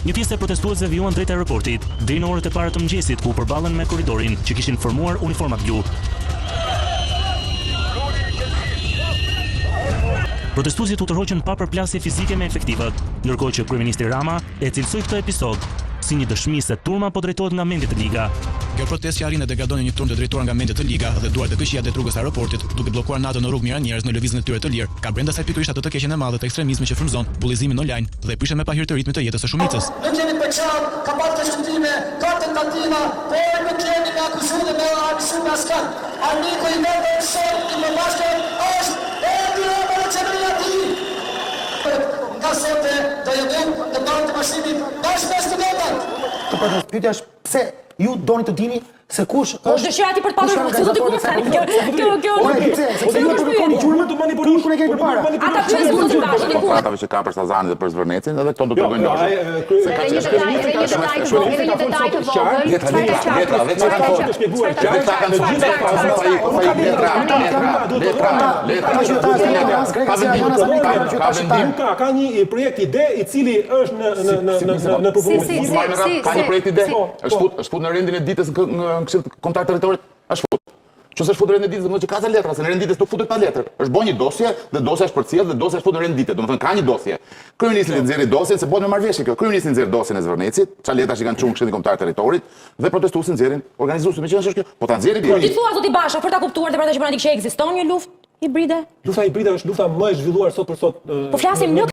Një pjesë e protestuesve vijuan drejt aeroportit, deri në orët e para të mëngjesit ku përballen me korridorin që kishin formuar uniforma blu. Protestuesit u tërhoqën pa përplasje fizike me efektivët, ndërkohë që kryeministri Rama e cilësoi këtë episod si një dëshmi se turma po drejtohet nga mendjet e liga. Kjo protestë që arrin e degradon një turmë të drejtuar nga mendjet e liga dhe duart e këqija të rrugës së aeroportit, duke bllokuar natën në rrugë mira njerëz në lëvizjen e tyre të lirë. Ka brenda saj pikërisht atë të keqen e madhe të ekstremizmit që frymëzon bullizimin online dhe prishet me pahir të ritmit të jetës së shumicës. Ne kemi përçar, ka pasur të studime, ka tentativa, por nuk kemi nga akuzuar me arsim me askan. Armiku i vetë është në bashkë është e revolucionari. Ka sot do jetojmë në bank të mashinit bashkë me studentët. Pyetja është pse ju doni të dini se kush është dëshira ti për të patur se do të kuptoni sepse ju kërkoni gjurmë të manipuloni kur e keni përpara. Ata pyesin zotin Dashi diku. Atave që ka për Sazanit dhe për Zvërnecin, edhe këto do të tregojnë lojë. Edhe një detaj të vogël. Ka një projekt ide i cili është në provuim. Ka një projekt ide. Është fut në rendin e ditës në Këshill Kombëtar të Territorit. Është fut. Çose është futur në rendin e ditës, më që ka ca letra, se në rendin e ditës nuk futet pa letër. Është bën një dosje dhe dosja është përcjell dhe dosja është futur në rendin e ditës. Domethënë ka një dosje. Kryeministri nxjerri dosjen se bëhet me marrëveshje kjo. Kryeministri nxjerr dosjen e Zvërnecit, çfarë letrash i kanë çuar Këshilli Kombëtar të Territorit dhe protestuesit nxjerrin organizuesit. Meqenëse është kjo, po ta nxjerrin Ti thua zoti Basha, për ta kuptuar dhe për ta që pranë që ekziston një luftë hibride? Lufta hibride është lufta më e zhvilluar sot për sot. Po flasim në